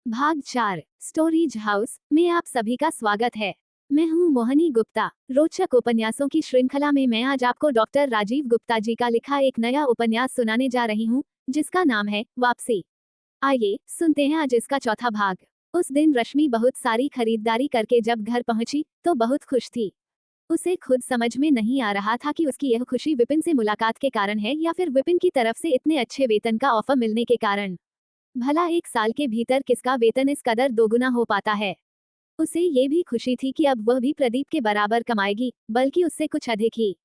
भाग 4 stories house में आप सभी का स्वागत है। मैं हूं मोहनी गुप्ता। रोचक उपन्यासों की श्रृंखला में मैं आज आपको डॉक्टर राजीव गुप्ता जी का लिखा एक नया उपन्यास सुनाने जा रही हूं, जिसका नाम है वापसी। आइए सुनते हैं आज इसका चौथा भाग। उस दिन रश्मि बहुत सारी खरीदारी करके जब घर पहुंची तो बहुत खुश थी। उसे खुद समझ में नहीं आ रहा था कि उसकी यह खुशी विपिन से मुलाकात के कारण है या फिर विपिन की तरफ से इतने अच्छे वेतन का ऑफर मिलने के कारण। भला एक साल के भीतर किसका वेतन इस कदर दोगुना हो पाता है। उसे ये भी खुशी थी कि अब वह भी प्रदीप के बराबर कमाएगी, बल्कि उससे कुछ अधिक ही।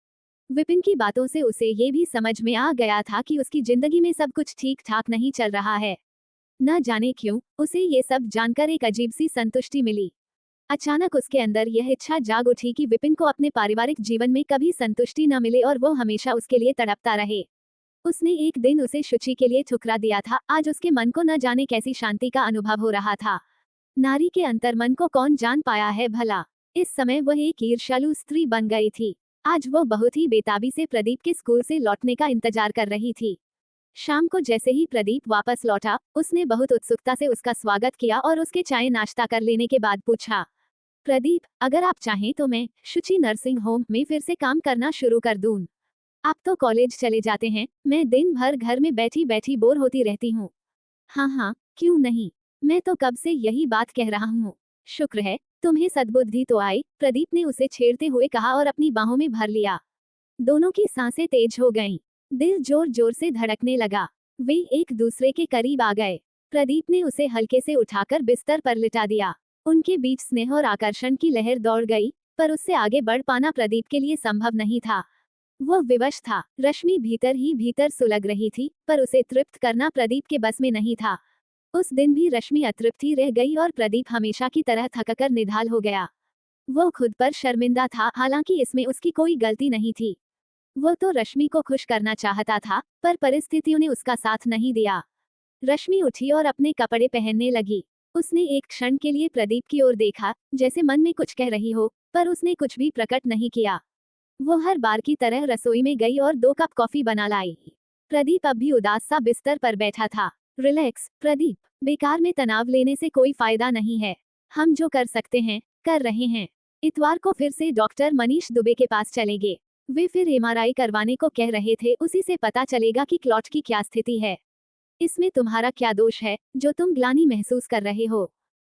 विपिन की बातों से उसे ये भी समझ में आ गया था कि उसकी जिंदगी में सब कुछ ठीक ठाक नहीं चल रहा है। न जाने क्यों उसे ये सब जानकर एक अजीब सी संतुष्टि मिली। अचानक उसके अंदर यह इच्छा जाग उठी कि विपिन को अपने पारिवारिक जीवन में कभी संतुष्टि न मिले और वो हमेशा उसके लिए तड़पता रहे। उसने एक दिन उसे शुचि के लिए ठुकरा दिया था, आज उसके मन को न जाने कैसी शांति का अनुभव हो रहा था। नारी के अंतर्मन को कौन जान पाया है भला। इस समय वह एक ईर्ष्यालु स्त्री बन गई थी। आज वो बहुत ही बेताबी से प्रदीप के स्कूल से लौटने का इंतजार कर रही थी। शाम को जैसे ही प्रदीप वापस लौटा, उसने बहुत उत्सुकता से उसका स्वागत किया और उसके चाय नाश्ता कर लेने के बाद पूछा, प्रदीप, अगर आप चाहें तो मैं शुचि नर्सिंग होम में फिर से काम करना शुरू कर दूं। आप तो कॉलेज चले जाते हैं, मैं दिन भर घर में बैठी बैठी बोर होती रहती हूँ। हाँ हाँ, क्यों नहीं, मैं तो कब से यही बात कह रहा हूँ। शुक्र है तुम्हें सद्बुद्धि तो आई, प्रदीप ने उसे छेड़ते हुए कहा और अपनी बाहों में भर लिया। दोनों की सांसें तेज हो गईं। दिल जोर जोर से धड़कने लगा। वे एक दूसरे के करीब आ गए। प्रदीप ने उसे हल्के से उठाकर बिस्तर पर लिटा दिया। उनके बीच स्नेह और आकर्षण की लहर दौड़ गई, पर उससे आगे बढ़ पाना प्रदीप के लिए संभव नहीं था। वह विवश था। रश्मि भीतर ही भीतर सुलग रही थी, पर उसे तृप्त करना प्रदीप के बस में नहीं था। उस दिन भी रश्मि अतृप्त ही रह गई और प्रदीप हमेशा की तरह थककर निढाल हो गया। वो खुद पर शर्मिंदा था, हालांकि इसमें उसकी कोई गलती नहीं थी। वो तो रश्मि को खुश करना चाहता था, पर परिस्थितियों ने उसका साथ नहीं दिया। रश्मि उठी और अपने कपड़े पहनने लगी। उसने एक क्षण के लिए प्रदीप की ओर देखा, जैसे मन में कुछ कह रही हो, पर उसने कुछ भी प्रकट नहीं किया। वो हर बार की तरह रसोई में गई और 2 कप कॉफी बना लाई। प्रदीप अब भी उदास सा बिस्तर पर बैठा था। रिलैक्स प्रदीप, बेकार में तनाव लेने से कोई फायदा नहीं है। हम जो कर सकते हैं कर रहे हैं। इतवार को फिर से डॉक्टर मनीष दुबे के पास चलेंगे। वे फिर एमआरआई करवाने को कह रहे थे, उसी से पता चलेगा कि क्लॉट की क्या स्थिति है। इसमें तुम्हारा क्या दोष है जो तुम ग्लानि महसूस कर रहे हो।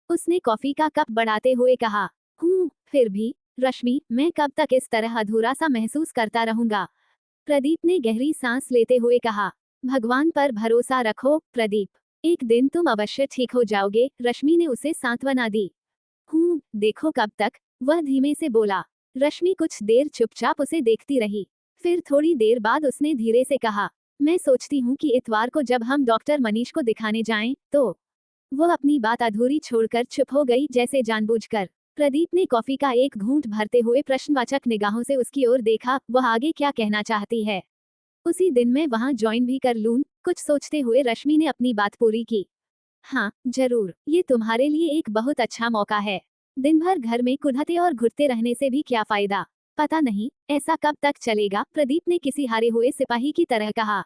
उसने कॉफी का कप बढ़ाते हुए कहा। फिर भी रश्मि, मैं कब तक इस तरह अधूरा सा महसूस करता रहूंगा। प्रदीप ने गहरी सांस लेते हुए कहा। भगवान पर भरोसा रखो प्रदीप, एक दिन तुम अवश्य ठीक हो जाओगे, रश्मि ने उसे सांत्वना दी। देखो कब तक, वह धीमे से बोला। रश्मि कुछ देर चुपचाप उसे देखती रही। फिर थोड़ी देर बाद उसने धीरे से कहा, मैं सोचती हूँ कि इतवार को जब हम डॉक्टर मनीष को दिखाने जाएं, तो। वह अपनी बात अधूरी छोड़कर चुप हो गई, जैसे जानबूझकर। प्रदीप ने कॉफी का एक घूंट भरते हुए प्रश्नवाचक निगाहों से उसकी ओर देखा, वह आगे क्या कहना चाहती है। उसी दिन मैं वहां ज्वाइन भी कर लूं, कुछ सोचते हुए रश्मि ने अपनी बात पूरी की। हाँ जरूर, ये तुम्हारे लिए एक बहुत अच्छा मौका है। दिन भर घर में कुढ़ते और घुटते रहने से भी क्या फायदा। पता नहीं ऐसा कब तक चलेगा, प्रदीप ने किसी हारे हुए सिपाही की तरह कहा।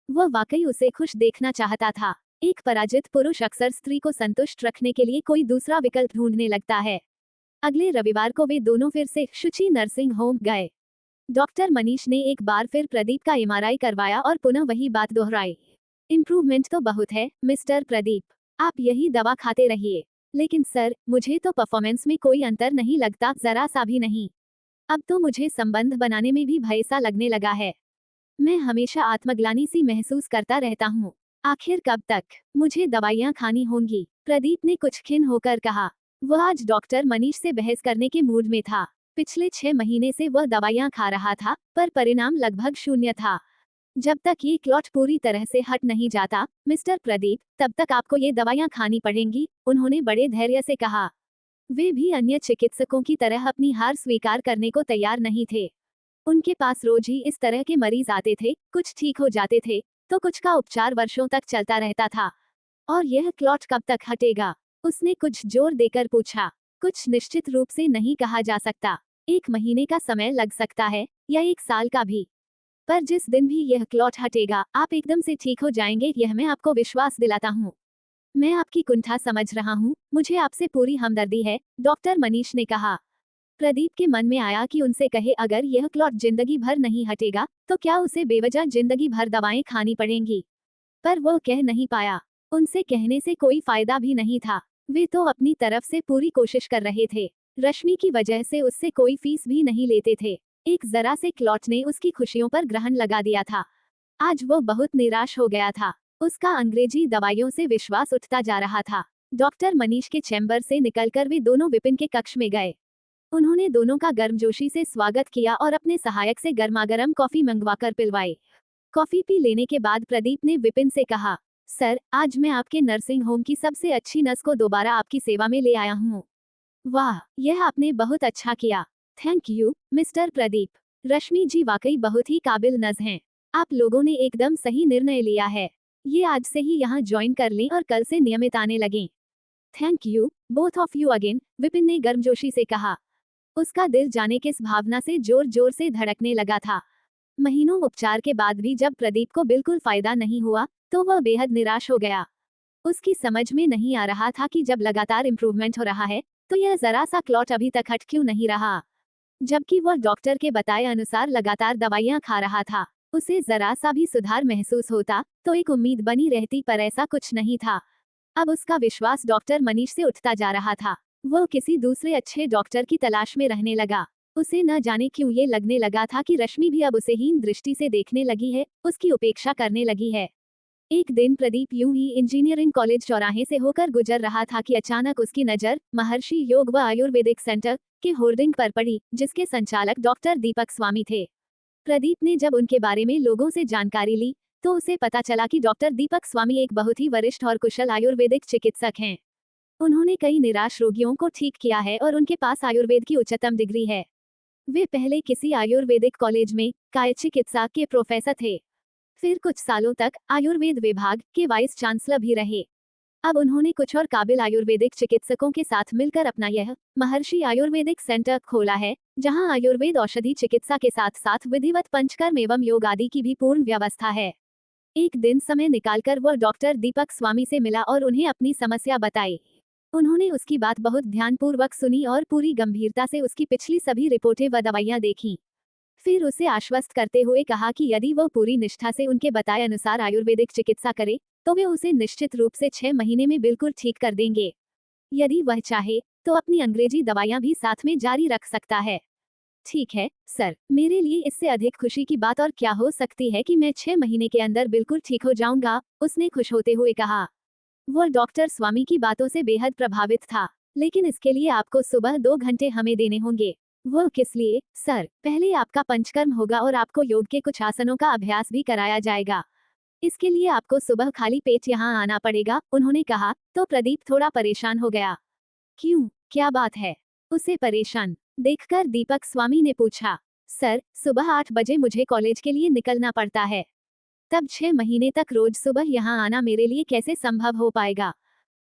वह वाकई उसे खुश देखना चाहता था। एक पराजित पुरुष अक्सर स्त्री को संतुष्ट रखने के लिए कोई दूसरा विकल्प ढूंढने लगता है। अगले रविवार को वे दोनों फिर से शुचि नर्सिंग होम गए। डॉक्टर मनीष ने एक बार फिर प्रदीप का एमआरआई करवाया और पुनः वही बात दोहराई। इम्प्रूवमेंट तो बहुत है मिस्टर प्रदीप, आप यही दवा खाते रहिए। लेकिन सर, मुझे तो परफॉर्मेंस में कोई अंतर नहीं लगता, जरा सा भी नहीं। अब तो मुझे संबंध बनाने में भी भय सा लगने लगा है। मैं हमेशा आत्मग्लानि सी महसूस करता रहता हूँ। आखिर कब तक मुझे दवाइयाँ खानी होंगी, प्रदीप ने कुछ खिन्न होकर कहा। वह आज डॉक्टर मनीष से बहस करने के मूड में था। पिछले 6 महीने से वह दवाइयाँ खा रहा था, पर परिणाम लगभग शून्य था। जब तक ये क्लॉट पूरी तरह से हट नहीं जाता मिस्टर प्रदीप, तब तक आपको ये दवाइयाँ खानी पड़ेंगी, उन्होंने बड़े धैर्य से कहा। वे भी अन्य चिकित्सकों की तरह अपनी हार स्वीकार करने को तैयार नहीं थे। उनके पास रोज ही इस तरह के मरीज आते थे, कुछ ठीक हो जाते थे, तो कुछ का उपचार वर्षों तक चलता रहता था। और यह क्लॉट कब तक हटेगा, उसने कुछ जोर देकर पूछा। कुछ निश्चित रूप से नहीं कहा जा सकता। 1 महीने का समय लग सकता है, या 1 साल का भी। पर जिस दिन भी यह क्लॉट हटेगा, आप एकदम से ठीक हो जाएंगे, यह मैं आपको विश्वास दिलाता हूँ। मैं आपकी कुंठा समझ रहा हूँ, मुझे आपसे पूरी हमदर्दी है, डॉक्टर मनीष ने कहा। प्रदीप के मन में आया कि उनसे कहे अगर यह क्लॉट जिंदगी भर नहीं हटेगा तो क्या उसे बेवजह जिंदगी भर दवाएं खानी पड़ेंगी। पर वो कह नहीं पाया। उनसे कहने से कोई फायदा भी नहीं था। वे तो अपनी तरफ से पूरी कोशिश कर रहे थे। रश्मि की वजह से उससे कोई फीस भी नहीं लेते थे। एक जरा से क्लॉट ने उसकी खुशियों पर ग्रहण लगा दिया था। आज वो बहुत निराश हो गया था। उसका अंग्रेजी दवाइयों से विश्वास उठता जा रहा था। डॉक्टर मनीष के चैम्बर से निकलकर वे दोनों विपिन के कक्ष में गए। उन्होंने दोनों का गर्मजोशी से स्वागत किया और अपने सहायक से गर्मागर्म कॉफी मंगवाकर पिलवाई। कॉफी पी लेने के बाद प्रदीप ने विपिन से कहा, सर, आज मैं आपके नर्सिंग होम की सबसे अच्छी नर्स को दोबारा आपकी सेवा में ले आया हूँ। वाह, यह आपने बहुत अच्छा किया। Thank you, mister Pradeep. Rashmi ji वाकई बहुत ही काबिल नर्स हैं। आप लोगों ने एकदम सही निर्णय लिया है। ये आज से ही यहाँ ज्वाइन कर लें और कल से नियमित आने लगें। Thank you, both of you again, Vipin ने गर्मजोशी से कहा। उसका दिल जाने किस भावना से जोर जोर से धड़कने लगा था। महीनों उपचार के बाद भी जब प्रदीप को बिल्कुल फायदा नहीं हुआ तो वह बेहद निराश हो गया। उसकी समझ में नहीं आ रहा था कि जब लगातार इम्प्रूवमेंट हो रहा है तो यह जरा सा क्लॉट अभी तक हट क्यों नहीं रहा, जबकि वह डॉक्टर के बताए अनुसार लगातार दवाइयां खा रहा था। उसे जरा सा भी सुधार महसूस होता तो एक उम्मीद बनी रहती, पर ऐसा कुछ नहीं था। अब उसका विश्वास डॉक्टर मनीष से उठता जा रहा था। वो किसी दूसरे अच्छे डॉक्टर की तलाश में रहने लगा। उसे न जाने क्यों ये लगने लगा था कि रश्मि भी अब उसे हीन दृष्टि से देखने लगी है, उसकी उपेक्षा करने लगी है। एक दिन प्रदीप यूं ही इंजीनियरिंग कॉलेज चौराहे से होकर गुजर रहा था कि अचानक उसकी नजर महर्षि योग व आयुर्वेदिक सेंटर के होर्डिंग पर पड़ी, जिसके संचालक डॉक्टर दीपक स्वामी थे। प्रदीप ने जब उनके बारे में लोगों से जानकारी ली तो उसे पता चला कि डॉक्टर दीपक स्वामी एक बहुत ही वरिष्ठ और कुशल आयुर्वेदिक चिकित्सक हैं। उन्होंने कई निराश रोगियों को ठीक किया है और उनके पास आयुर्वेद की उच्चतम डिग्री है। वे पहले किसी आयुर्वेदिक कॉलेज में काय चिकित्सा के प्रोफेसर थे। फिर कुछ सालों तक आयुर्वेद विभाग के वाइस चांसलर भी रहे। अब उन्होंने कुछ और काबिल आयुर्वेदिक चिकित्सकों के साथ मिलकर अपना यह महर्षि आयुर्वेदिक सेंटर खोला है, जहां आयुर्वेद औषधि चिकित्सा के साथ साथ विधिवत पंचकर्म एवं योग आदि की भी पूर्ण व्यवस्था है। एक दिन समय निकालकर वह डॉक्टर दीपक स्वामी से मिला और उन्हें अपनी समस्या बताई। उन्होंने उसकी बात बहुत ध्यानपूर्वक सुनी और पूरी गंभीरता से उसकी पिछली सभी रिपोर्टें व दवाइयां देखीं। फिर उसे आश्वस्त करते हुए कहा कि यदि वह पूरी निष्ठा से उनके बताए अनुसार आयुर्वेदिक चिकित्सा करे तो वे उसे निश्चित रूप से 6 महीने में बिल्कुल ठीक कर देंगे। यदि वह चाहे तो अपनी अंग्रेजी दवाइयां भी साथ में जारी रख सकता है। ठीक है सर, मेरे लिए इससे अधिक खुशी की बात और क्या हो सकती है कि मैं 6 महीने के अंदर बिल्कुल ठीक हो जाऊंगा, उसने खुश होते हुए कहा। वह डॉक्टर स्वामी की बातों से बेहद प्रभावित था। लेकिन इसके लिए आपको सुबह 2 घंटे हमें देने होंगे। वह किस लिए सर? पहले आपका पंचकर्म होगा और आपको योग के कुछ आसनों का अभ्यास भी कराया जाएगा। इसके लिए आपको सुबह खाली पेट यहाँ आना पड़ेगा, उन्होंने कहा। तो प्रदीप थोड़ा परेशान हो गया। क्यों, क्या बात है? उसे परेशान देखकर दीपक स्वामी ने पूछा। सर, सुबह 8 बजे मुझे कॉलेज के लिए निकलना पड़ता है। तब 6 महीने तक रोज सुबह यहाँ आना मेरे लिए कैसे संभव हो पाएगा?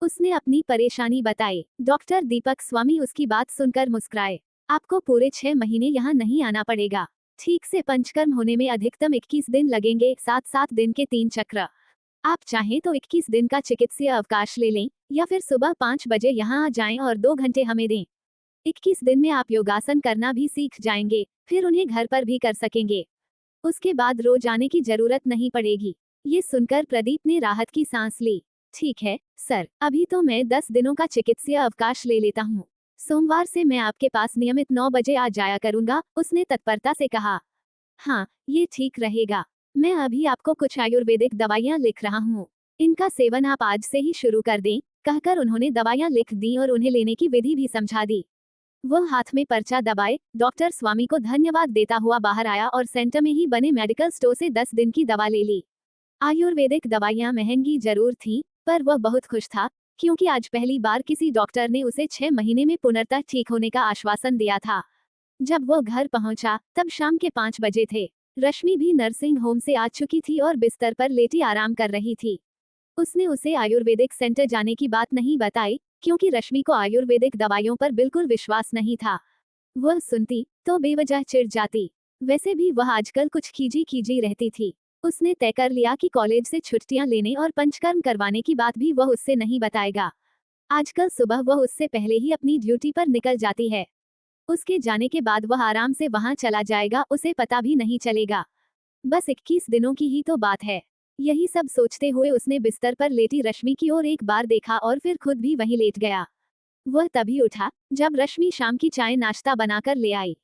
उसने अपनी परेशानी बताई। डॉक्टर दीपक स्वामी उसकी बात सुनकर मुस्कुराए। आपको पूरे 6 महीने यहाँ नहीं आना पड़ेगा। ठीक से पंचकर्म होने में अधिकतम 21 दिन लगेंगे, 7-7 दिन के 3 चक्र। आप चाहें तो 21 दिन का चिकित्सीय अवकाश ले लें या फिर सुबह 5 बजे यहाँ आ जाएं और 2 घंटे हमें दें। 21 दिन में आप योगासन करना भी सीख जाएंगे, फिर उन्हें घर पर भी कर सकेंगे। उसके बाद रोज आने की जरूरत नहीं पड़ेगी। ये सुनकर प्रदीप ने राहत की सांस ली। ठीक है सर, अभी तो मैं 10 दिनों का चिकित्सीय अवकाश ले लेता हूँ। सोमवार से मैं आपके पास नियमित 9 बजे आ जाया करूंगा, उसने तत्परता से कहा। हाँ, ये ठीक रहेगा। मैं अभी आपको कुछ आयुर्वेदिक दवाइयाँ लिख रहा हूँ। इनका सेवन आप आज से ही शुरू कर दें, कहकर उन्होंने दवाइयाँ लिख दी और उन्हें लेने की विधि भी समझा दी। वह हाथ में पर्चा दबाए डॉक्टर स्वामी को धन्यवाद देता हुआ बाहर आया और सेंटर में ही बने मेडिकल स्टोर से 10 दिन की दवा ले ली। आयुर्वेदिक दवाइयाँ महंगी जरूर थीं, पर वह बहुत खुश था, क्योंकि आज पहली बार किसी डॉक्टर ने उसे 6 महीने में पुनर्तः ठीक होने का आश्वासन दिया था। जब वो घर पहुंचा तब शाम के 5 बजे थे। रश्मि भी नर्सिंग होम से आ चुकी थी और बिस्तर पर लेटी आराम कर रही थी। उसने उसे आयुर्वेदिक सेंटर जाने की बात नहीं बताई, क्योंकि रश्मि को आयुर्वेदिक दवाइयों पर बिल्कुल विश्वास नहीं था। वह सुनती तो बेवजह चिढ़ जाती। वैसे भी वह आजकल कुछ खीजी खीजी रहती थी। उसने तय कर लिया कि कॉलेज से छुट्टियां लेने और पंचकर्म करवाने की बात भी वह उससे नहीं बताएगा। आजकल सुबह वह उससे पहले ही अपनी ड्यूटी पर निकल जाती है। उसके जाने के बाद वह आराम से वहां चला जाएगा, उसे पता भी नहीं चलेगा। बस 21 दिनों की ही तो बात है। यही सब सोचते हुए उसने बिस्तर पर लेटी रश्मि की ओर एक बार देखा और फिर खुद भी वहीं लेट गया। वह तभी उठा जब रश्मि शाम की चाय नाश्ता बनाकर ले आई।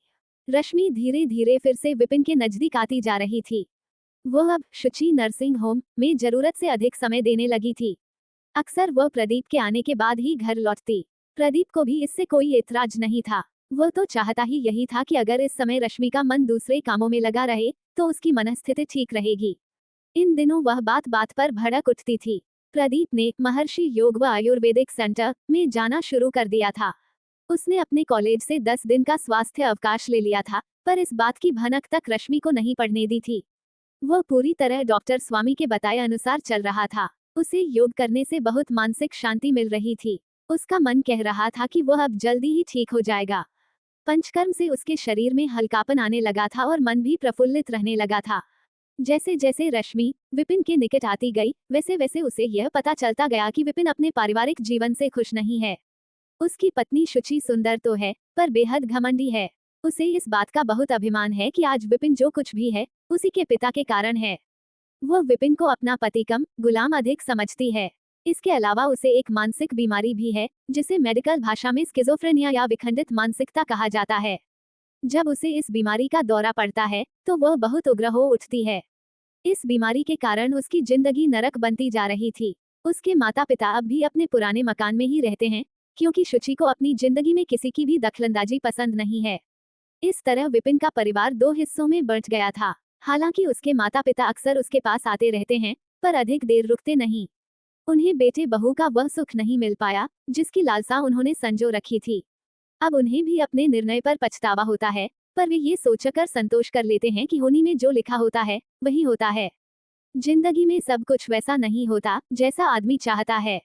रश्मि धीरे धीरे फिर से विपिन के नजदीक आती जा रही थी। वह अब शुचि नर्सिंग होम में जरूरत से अधिक समय देने लगी थी। अक्सर वह प्रदीप के आने के बाद ही घर लौटती। प्रदीप को भी इससे कोई एतराज नहीं था। वह तो चाहता ही यही था कि अगर इस समय रश्मि का मन दूसरे कामों में लगा रहे तो उसकी मनस्थिति ठीक रहेगी। इन दिनों वह बात बात पर भड़क उठती थी। प्रदीप ने महर्षि योग व आयुर्वेदिक सेंटर में जाना शुरू कर दिया था। उसने अपने कॉलेज से 10 दिन का स्वास्थ्य अवकाश ले लिया था, पर इस बात की भनक तक रश्मि को नहीं पड़ने दी थी। वह पूरी तरह डॉक्टर स्वामी के बताए अनुसार चल रहा था। उसे योग करने से बहुत मानसिक शांति मिल रही थी। उसका मन कह रहा था कि वह अब जल्दी ही ठीक हो जाएगा। पंचकर्म से उसके शरीर में हल्कापन आने लगा था और मन भी प्रफुल्लित रहने लगा था। जैसे जैसे रश्मि विपिन के निकट आती गई, वैसे वैसे उसे यह पता चलता गया कि विपिन अपने पारिवारिक जीवन से खुश नहीं है। उसकी पत्नी शुचि सुंदर तो है, पर बेहद घमंडी है। उसे इस बात का बहुत अभिमान है कि आज विपिन जो कुछ भी है, उसी के पिता के कारण है। वह विपिन को अपना पति कम, गुलाम अधिक समझती है। इसके अलावा उसे एक मानसिक बीमारी भी है, जिसे मेडिकल भाषा में स्किज़ोफ्रेनिया या विखंडित मानसिकता कहा जाता है। जब उसे इस बीमारी का दौरा पड़ता है, तो वह बहुत उग्र हो उठती है। इस बीमारी के कारण उसकी जिंदगी नरक बनती जा रही थी। उसके माता पिता अब भी अपने पुराने मकान में ही रहते हैं, क्योंकि शुचि को अपनी जिंदगी में किसी की भी दखलंदाजी पसंद नहीं है। इस तरह विपिन का परिवार दो हिस्सों में बंट गया था। हालांकि उसके माता पिता अक्सर उसके पास आते रहते हैं, पर अधिक देर रुकते नहीं। उन्हें बेटे बहू का वह सुख नहीं मिल पाया, जिसकी लालसा उन्होंने संजो रखी थी। अब उन्हें भी अपने निर्णय पर पछतावा होता है, पर वे ये सोचकर संतोष कर लेते हैं कि होनी में जो लिखा होता है वही होता है। जिंदगी में सब कुछ वैसा नहीं होता जैसा आदमी चाहता है।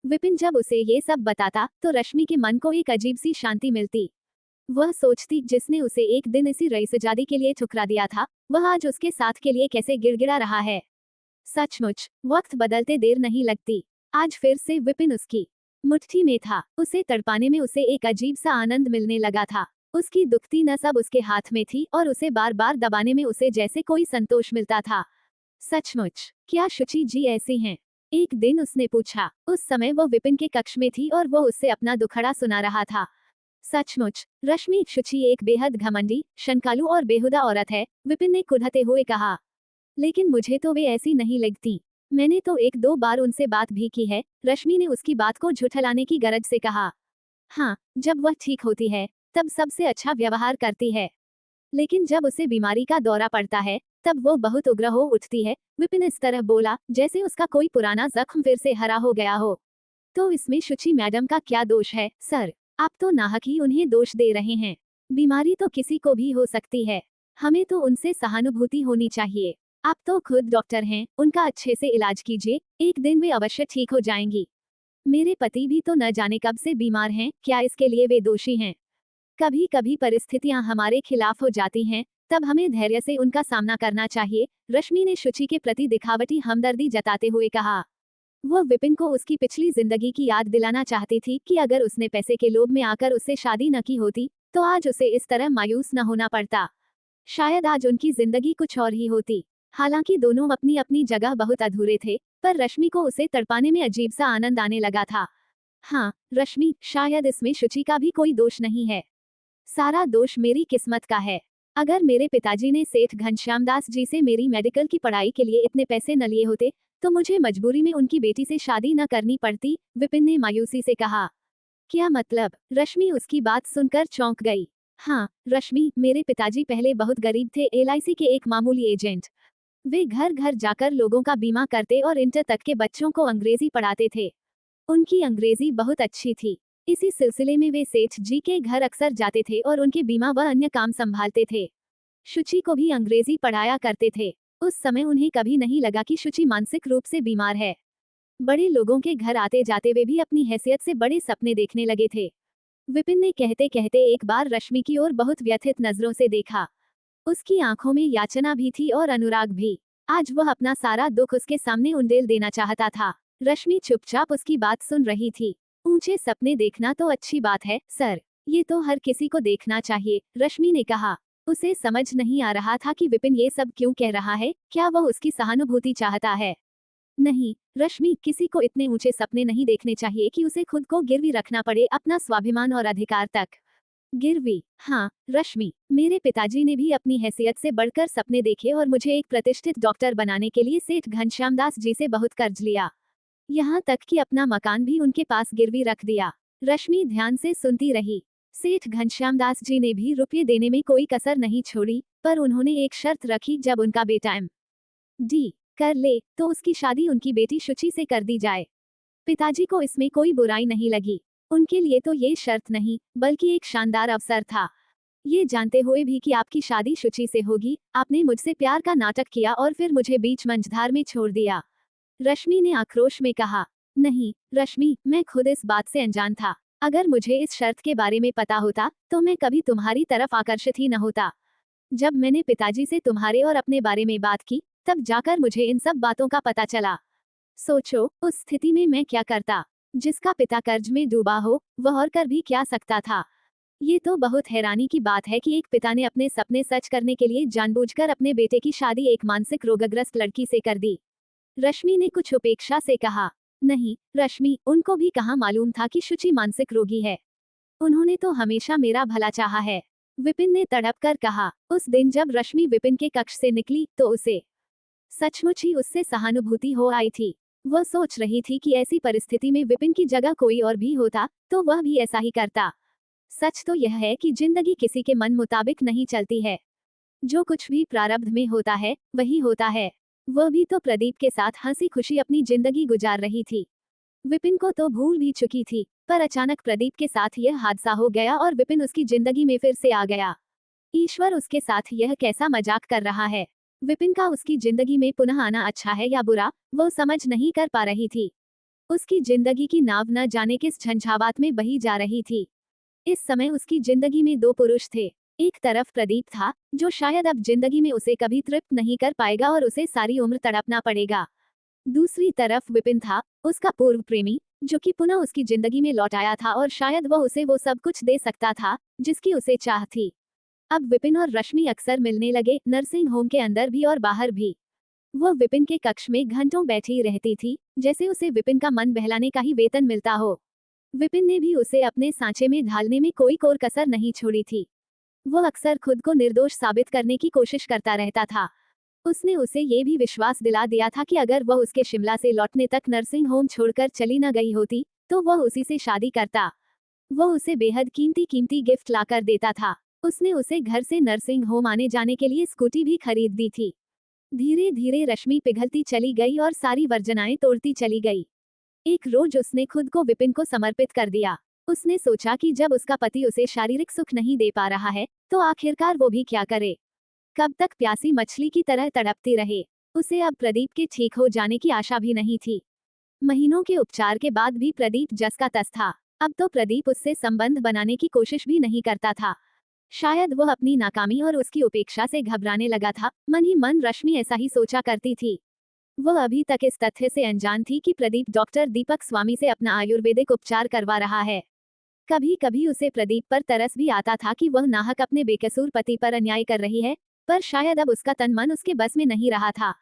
विपिन जब उसे ये सब बताता तो रश्मि के मन को एक अजीब सी शांति मिलती। वह सोचती जिसने उसे एक दिन इसी रईसजादी के लिए ठुकरा दिया था, वह आज उसके साथ के लिए कैसे गिड़गिड़ा रहा है। सचमुच वक्त बदलते देर नहीं लगती। आज फिर से विपिन उसकी मुट्ठी में था। उसे तड़पाने में उसे एक अजीब सा आनंद मिलने लगा था। उसकी दुखती नस अब उसके हाथ में थी और उसे बार बार दबाने में उसे जैसे कोई संतोष मिलता था। सचमुच क्या शुचि जी ऐसी हैं? एक दिन उसने पूछा। उस समय वो विपिन के कक्ष में थी और वो उससे अपना दुखड़ा सुना रहा था। सचमुच रश्मि शुचि एक बेहद घमंडी, शंकालू और बेहुदा औरत है, विपिन ने कुढ़ते हुए कहा। लेकिन मुझे तो वे ऐसी नहीं लगती। मैंने तो एक दो बार उनसे बात भी की है। रश्मि ने उसकी बात को झुठलाने की गरज से कहा। हाँ, जब वह ठीक होती है तब सबसे अच्छा व्यवहार करती है, लेकिन जब उसे बीमारी का दौरा पड़ता है तब वो बहुत उग्र हो उठती है। विपिन इस तरह बोला जैसे उसका कोई पुराना जख्म फिर से हरा हो गया हो। तो इसमें शुचि मैडम का क्या दोष है सर? आप तो नाहक ही उन्हें दोष दे रहे हैं। बीमारी तो किसी को भी हो सकती है। हमें तो उनसे सहानुभूति होनी चाहिए। आप तो खुद डॉक्टर हैं, उनका अच्छे से इलाज कीजिए, एक दिन वे अवश्य ठीक हो जाएंगी। मेरे पति भी तो न जाने कब से बीमार हैं, क्या इसके लिए वे दोषी हैं? कभी कभी परिस्थितियां हमारे खिलाफ हो जाती हैं, तब हमें धैर्य से उनका सामना करना चाहिए। रश्मि ने शुचि के प्रति दिखावटी हमदर्दी जताते हुए कहा। वह विपिन को उसकी पिछली जिंदगी की याद दिलाना चाहती थी कि अगर उसने पैसे के लोभ में आकर उससे शादी न की होती तो आज उसे इस तरह मायूस न होना पड़ता। शायद आज उनकी जिंदगी कुछ और ही होती। हालांकि दोनों अपनी अपनी जगह बहुत अधूरे थे, पर रश्मि को उसे तड़पाने में अजीब सा आनंद आने लगा था। हाँ रश्मि, शायद इसमें शुचि का भी कोई दोष नहीं है। सारा दोष मेरी किस्मत का है। अगर मेरे पिताजी ने सेठ घनश्याम दास जी से मेरी मेडिकल की पढ़ाई के लिए इतने पैसे न लिए होते तो मुझे मजबूरी में उनकी बेटी से शादी न करनी पड़ती, विपिन ने मायूसी से कहा। क्या मतलब? रश्मि उसकी बात सुनकर चौंक गई। हाँ रश्मि, मेरे पिताजी पहले बहुत गरीब थे, एलआईसी के एक मामूली एजेंट। वे घर घर जाकर लोगों का बीमा करते और इंटर तक के बच्चों को अंग्रेजी पढ़ाते थे। उनकी अंग्रेजी बहुत अच्छी थी। इसी सिलसिले में वे सेठ जी के घर अक्सर जाते थे और उनके बीमा व अन्य काम संभालते थे। शुचि को भी अंग्रेजी पढ़ाया करते थे। उस समय उन्हें कभी नहीं लगा कि शुचि मानसिक रूप से बीमार है। बड़े लोगों के घर आते जाते वे भी अपनी हैसियत से बड़े सपने देखने लगे थे। विपिन ने कहते कहते एक बार रश्मि की ओर बहुत व्यथित नजरों से देखा। उसकी आंखों में याचना भी थी और अनुराग भी। आज वह अपना सारा दुख उसके सामने उंडेल देना चाहता था। रश्मि चुपचाप उसकी बात सुन रही थी। ऊंचे सपने देखना तो अच्छी बात है सर, ये तो हर किसी को देखना चाहिए, रश्मि ने कहा। उसे समझ नहीं आ रहा था कि विपिन ये सब क्यों कह रहा है, क्या वह उसकी सहानुभूति चाहता है। नहीं रश्मि, किसी को इतने ऊंचे सपने नहीं देखने चाहिए कि उसे खुद को गिरवी रखना पड़े, अपना स्वाभिमान और अधिकार तक। गिरवी? हाँ रश्मि, मेरे पिताजी ने भी अपनी हैसियत से बढ़कर सपने देखे और मुझे एक प्रतिष्ठित डॉक्टर बनाने के लिए सेठ घनश्याम दास जी से बहुत कर्ज लिया। यहाँ तक कि अपना मकान भी उनके पास गिरवी रख दिया। रश्मि ध्यान से सुनती रही। सेठ घनश्याम दास जी ने भी रुपये देने में कोई कसर नहीं छोड़ी, पर उन्होंने एक शर्त रखी, जब उनका बेटा MD कर ले तो उसकी शादी उनकी बेटी शुचि से कर दी जाए। पिताजी को इसमें कोई बुराई नहीं लगी। उनके लिए तो ये शर्त नहीं, बल्कि एक शानदार अवसर था। ये जानते हुए भी कि आपकी शादी शुचि से होगी, आपने मुझसे प्यार का नाटक किया और फिर मुझे बीच मंझधार में छोड़ दिया। रश्मि ने आक्रोश में कहा। नहीं रश्मि, मैं खुद इस बात से अनजान था। अगर मुझे इस शर्त के बारे में पता होता तो मैं कभी तुम्हारी तरफ आकर्षित ही न होता। जब मैंने पिताजी से तुम्हारे और अपने बारे में बात की, तब जाकर मुझे इन सब बातों का पता चला। सोचो, उस स्थिति में मैं क्या करता। जिसका पिता कर्ज में डूबा हो, वह और कर भी क्या सकता था। ये तो बहुत हैरानी की बात है कि एक पिता ने अपने सपने सच करने के लिए जानबूझकर अपने बेटे की शादी एक मानसिक रोगग्रस्त लड़की से कर दी। रश्मि ने कुछ उपेक्षा से कहा। नहीं रश्मि, उनको भी कहाँ मालूम था कि शुचि मानसिक रोगी है। उन्होंने तो हमेशा मेरा भला चाहा है, विपिन ने तड़प कर कहा। उस दिन जब रश्मि विपिन के कक्ष से निकली तो उसे सचमुच ही उससे सहानुभूति हो आई थी। वह सोच रही थी कि ऐसी परिस्थिति में विपिन की जगह कोई और भी होता तो वह भी ऐसा ही करता। सच तो यह है कि जिंदगी किसी के मन मुताबिक नहीं चलती है। जो कुछ भी प्रारब्ध में होता है वही होता है। वह भी तो प्रदीप के साथ हंसी खुशी अपनी जिंदगी गुजार रही थी। विपिन को तो भूल भी चुकी थी, पर अचानक प्रदीप के साथ यह हादसा हो गया और विपिन उसकी जिंदगी में फिर से आ गया। ईश्वर उसके साथ यह कैसा मजाक कर रहा है। विपिन का उसकी जिंदगी में पुनः आना अच्छा है या बुरा, वो समझ नहीं कर पा रही थी। उसकी जिंदगी की नाव न जाने किस झंझावात में बही जा रही थी। इस समय उसकी जिंदगी में दो पुरुष थे। एक तरफ प्रदीप था, जो शायद अब जिंदगी में उसे कभी तृप्त नहीं कर पाएगा और उसे सारी उम्र तड़पना पड़ेगा। दूसरी तरफ विपिन था, उसका पूर्व प्रेमी, जो कि पुनः उसकी जिंदगी में लौट आया था और शायद वह उसे वो सब कुछ दे सकता था जिसकी उसे चाह थी। अब विपिन और रश्मि अक्सर मिलने लगे, नर्सिंग होम के अंदर भी और बाहर भी। वह विपिन के कक्ष में घंटों बैठी रहती थी, जैसे उसे विपिन का मन बहलाने का ही वेतन मिलता हो। विपिन ने भी उसे अपने सांचे में ढालने में कोई कोर कसर नहीं छोड़ी थी। वह अक्सर खुद को निर्दोष साबित करने की कोशिश करता रहता था। उसने उसे ये भी विश्वास दिला दिया था कि अगर वह उसके शिमला से लौटने तक नर्सिंग होम छोड़कर चली न गई होती तो वह उसी से शादी करता। वह उसे बेहद कीमती कीमती गिफ्ट लाकर देता था। उसने उसे घर से नर्सिंग होम आने जाने के लिए स्कूटी भी खरीद दी थी। धीरे धीरे रश्मि पिघलती चली गई और सारी वर्जनाएं तोड़ती चली गई। एक रोज उसने खुद को विपिन को समर्पित कर दिया। उसने सोचा कि जब उसका पति उसे शारीरिक सुख नहीं दे पा रहा है तो आखिरकार वो भी क्या करे। कब तक प्यासी मछली की तरह तड़पती रहे। उसे अब प्रदीप के ठीक हो जाने की आशा भी नहीं थी। महीनों के उपचार के बाद भी प्रदीप जस का तस था। अब तो प्रदीप उससे संबंध बनाने की कोशिश भी नहीं करता था। शायद वह अपनी नाकामी और उसकी उपेक्षा से घबराने लगा था। मन ही मन रश्मि ऐसा ही सोचा करती थी। वह अभी तक इस तथ्य से अनजान थी कि प्रदीप डॉक्टर दीपक स्वामी से अपना आयुर्वेदिक उपचार करवा रहा है। कभी कभी उसे प्रदीप पर तरस भी आता था कि वह नाहक अपने बेकसूर पति पर अन्याय कर रही है, पर शायद अब उसका तन मन उसके बस में नहीं रहा था।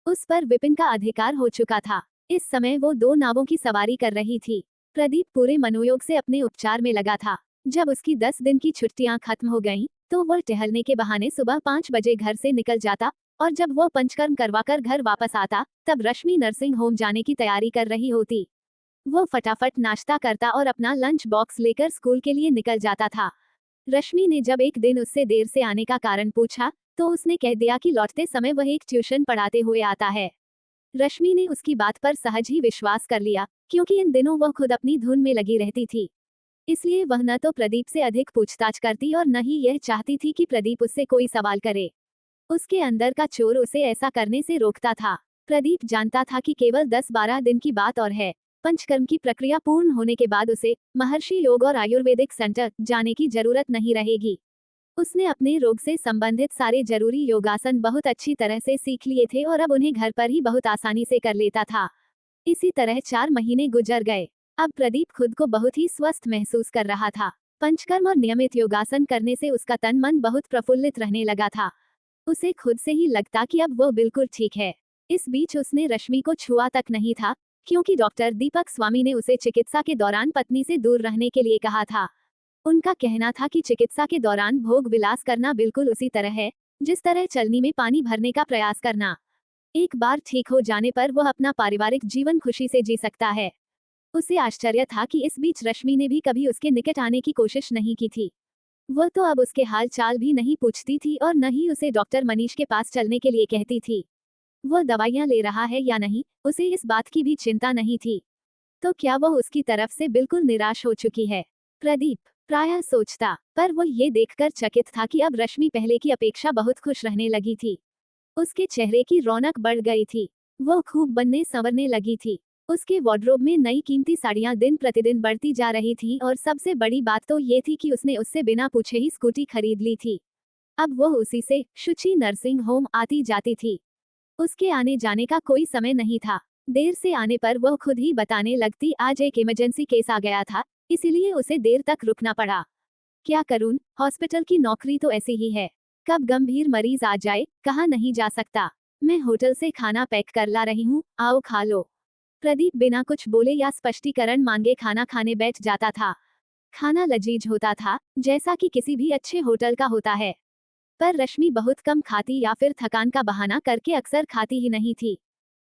उस पर विपिन का अधिकार हो चुका था। इस समय वो दो नावों की सवारी कर रही थी। प्रदीप पूरे मनोयोग से अपने उपचार में लगा था। जब उसकी 10 दिन की छुट्टियां खत्म हो गईं, तो वह टहलने के बहाने सुबह 5 बजे घर से निकल जाता और जब वह पंचकर्म करवाकर घर वापस आता तब रश्मि नर्सिंग होम जाने की तैयारी कर रही होती। वो फटाफट नाश्ता करता और अपना लंच बॉक्स लेकर स्कूल के लिए निकल जाता था। रश्मि ने जब एक दिन उससे देर से आने का कारण पूछा तो उसने कह दिया कि लौटते समय वह एक ट्यूशन पढ़ाते हुए आता है। रश्मि ने उसकी बात पर सहज ही विश्वास कर लिया, क्योंकि इन दिनों वह खुद अपनी धुन में लगी रहती थी। इसलिए वह न तो प्रदीप से अधिक पूछताछ करती और न ही यह चाहती थी कि प्रदीप उससे कोई सवाल करे। उसके अंदर का चोर उसे ऐसा करने से रोकता था। प्रदीप जानता था कि केवल 10-12 दिन की बात और है। पंचकर्म की प्रक्रिया पूर्ण होने के बाद उसे महर्षि योग और आयुर्वेदिक सेंटर जाने की जरूरत नहीं रहेगी। उसने अपने रोग से संबंधित सारे जरूरी योगासन बहुत अच्छी तरह से सीख लिए थे और अब उन्हें घर पर ही बहुत आसानी से कर लेता था। इसी तरह 4 महीने गुजर गए। अब प्रदीप खुद को बहुत ही स्वस्थ महसूस कर रहा था। पंचकर्म और नियमित योगासन करने से उसका तन मन बहुत प्रफुल्लित रहने लगा था। उसे खुद से ही लगता कि अब वो बिल्कुल ठीक है। इस बीच उसने रश्मि को छुआ तक नहीं था, क्योंकि डॉक्टर दीपक स्वामी ने उसे चिकित्सा के दौरान पत्नी से दूर रहने के लिए कहा था। उनका कहना था कि चिकित्सा के दौरान भोग विलास करना बिल्कुल उसी तरह है जिस तरह चलनी में पानी भरने का प्रयास करना। एक बार ठीक हो जाने पर वह अपना पारिवारिक जीवन खुशी से जी सकता है। उसे आश्चर्य था कि इस बीच रश्मि ने भी कभी उसके निकट आने की कोशिश नहीं की थी। वह तो अब उसके हाल चाल भी नहीं पूछती थी और न ही उसे डॉक्टर मनीष के पास चलने के लिए कहती थी। वह दवाइयां ले रहा है या नहीं, उसे इस बात की भी चिंता नहीं थी। तो क्या वह उसकी तरफ से बिल्कुल निराश हो चुकी है? प्रदीप प्रायः सोचता, पर वह ये देखकर चकित था कि अब रश्मि पहले की अपेक्षा बहुत खुश रहने लगी थी। उसके चेहरे की रौनक बढ़ गई थी। वह खूब बनने संवरने लगी थी। उसके वार्डरोब में नई कीमती साड़ियां दिन प्रतिदिन बढ़ती जा रही थीं और सबसे बड़ी बात तो ये थी कि उसने उससे बिना पूछे ही स्कूटी खरीद ली थी। अब वह उसी से शुचि नर्सिंग होम आती जाती थी। उसके आने जाने का कोई समय नहीं था। देर से आने पर वह खुद ही बताने लगती, आज एक इमरजेंसी केस आ गया था, इसीलिए उसे देर तक रुकना पड़ा। क्या करूं, हॉस्पिटल की नौकरी तो ऐसी ही है, कब गंभीर मरीज आ जाए कहाँ नहीं जा सकता। मैं होटल से खाना पैक कर ला रही हूँ, आओ खा लो। प्रदीप बिना कुछ बोले या स्पष्टीकरण मांगे खाना खाने बैठ जाता था। खाना लजीज होता था, जैसा कि किसी भी अच्छे होटल का होता है। पर रश्मि बहुत कम खाती या फिर थकान का बहाना करके अक्सर खाती ही नहीं थी।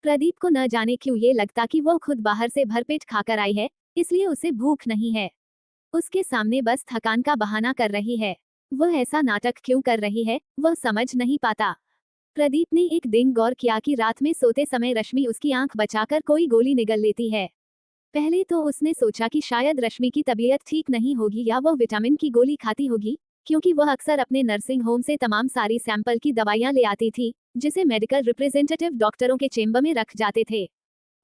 प्रदीप को न जाने क्यों ये लगता कि वो खुद बाहर से भरपेट खाकर आई है, इसलिए उसे भूख नहीं है। उसके सामने बस थकान का बहाना कर रही है। वह ऐसा नाटक क्यों कर रही है, वह समझ नहीं पाता। प्रदीप ने एक दिन गौर किया कि रात में सोते समय रश्मि उसकी आंख बचाकर कोई गोली निगल लेती है। पहले तो उसने सोचा कि शायद रश्मि की तबीयत ठीक नहीं होगी या वह विटामिन की गोली खाती होगी, क्योंकि वह अक्सर अपने नर्सिंग होम से तमाम सारी सैंपल की दवाइयां ले आती थी, जिसे मेडिकल रिप्रेजेंटेटिव डॉक्टरों के चेंबर में रख जाते थे।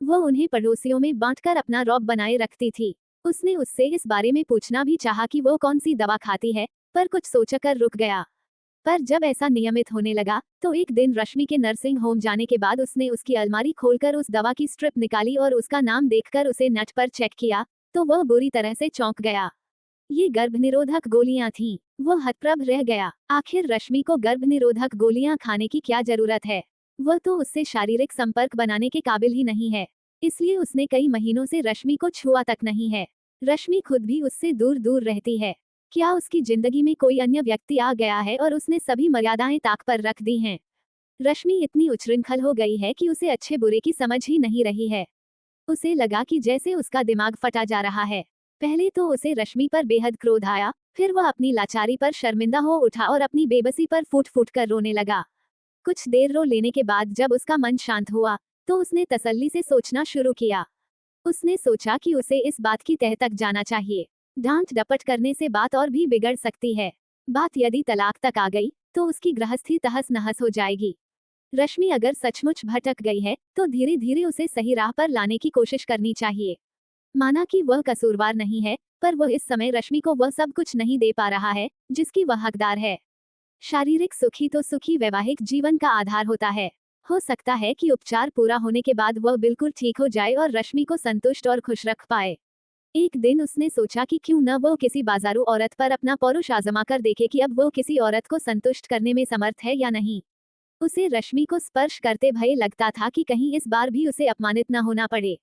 वह उन्हें पड़ोसियों में बांटकर अपना रौब बनाए रखती थी। उसने उससे इस बारे में पूछना भी चाहा कि वो कौन सी दवा खाती है, पर कुछ सोचकर रुक गया। पर जब ऐसा नियमित होने लगा, तो एक दिन रश्मि के नर्सिंग होम जाने के बाद उसने उसकी अलमारी खोलकर उस दवा की स्ट्रिप निकाली और उसका नाम देखकर उसे नेट पर चेक किया, तो वह बुरी तरह से चौंक गया। ये गर्भनिरोधक गोलियां थीं। वह हतप्रभ रह गया। आखिर रश्मि को गर्भनिरोधक गोलियां खाने की क्या जरूरत है? वह तो उससे शारीरिक संपर्क बनाने के काबिल ही नहीं है। इसलिए उसने कई महीनों से रश्मि को छुआ तक नहीं है। रश्मि खुद भी उससे दूर दूर रहती है। क्या उसकी जिंदगी में कोई अन्य व्यक्ति आ गया है और उसने सभी मर्यादाएं ताक पर रख दी हैं? रश्मि इतनी उच्छृंखल हो गई है कि उसे अच्छे बुरे की समझ ही नहीं रही है। उसे लगा कि जैसे उसका दिमाग फटा जा रहा है। पहले तो उसे रश्मि पर बेहद क्रोध आया, फिर वह अपनी लाचारी पर शर्मिंदा हो उठा और अपनी बेबसी पर फूट फूट कर रोने लगा। कुछ देर रो लेने के बाद जब उसका मन शांत हुआ, तो उसने तसल्ली से सोचना शुरू किया। उसने सोचा कि उसे इस बात की तह तक जाना चाहिए। डांट डपट करने से बात और भी बिगड़ सकती है। बात यदि तलाक तक आ गई, तो उसकी गृहस्थी तहस नहस हो जाएगी। रश्मि अगर सचमुच भटक गई है, तो धीरे धीरे उसे सही राह पर लाने की कोशिश करनी चाहिए। माना कि वह कसूरवार नहीं है, पर वह इस समय रश्मि को वह सब कुछ नहीं दे पा रहा है जिसकी वह हकदार है। शारीरिक सुख ही तो सुखी वैवाहिक जीवन का आधार होता है। हो सकता है कि उपचार पूरा होने के बाद वह बिल्कुल ठीक हो जाए और रश्मि को संतुष्ट और खुश रख पाए। एक दिन उसने सोचा कि क्यों न वो किसी बाजारू औरत पर अपना पौरुष आजमा कर देखे कि अब वो किसी औरत को संतुष्ट करने में समर्थ है या नहीं। उसे रश्मि को स्पर्श करते भय लगता था कि कहीं इस बार भी उसे अपमानित न होना पड़े।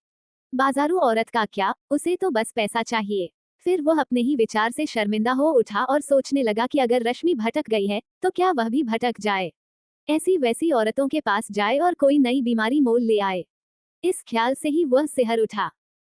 बाजारू औरत का क्या, उसे तो बस पैसा चाहिए। फिर वह अपने ही विचार से शर्मिंदा हो उठा और सोचने लगा कि अगर रश्मि भटक गई है, तो क्या वह भी भटक जाए, ऐसी वैसी औरतों के पास जाए और कोई नई बीमारी मोल ले आए। इस ख्याल से ही वह सिहर उठा।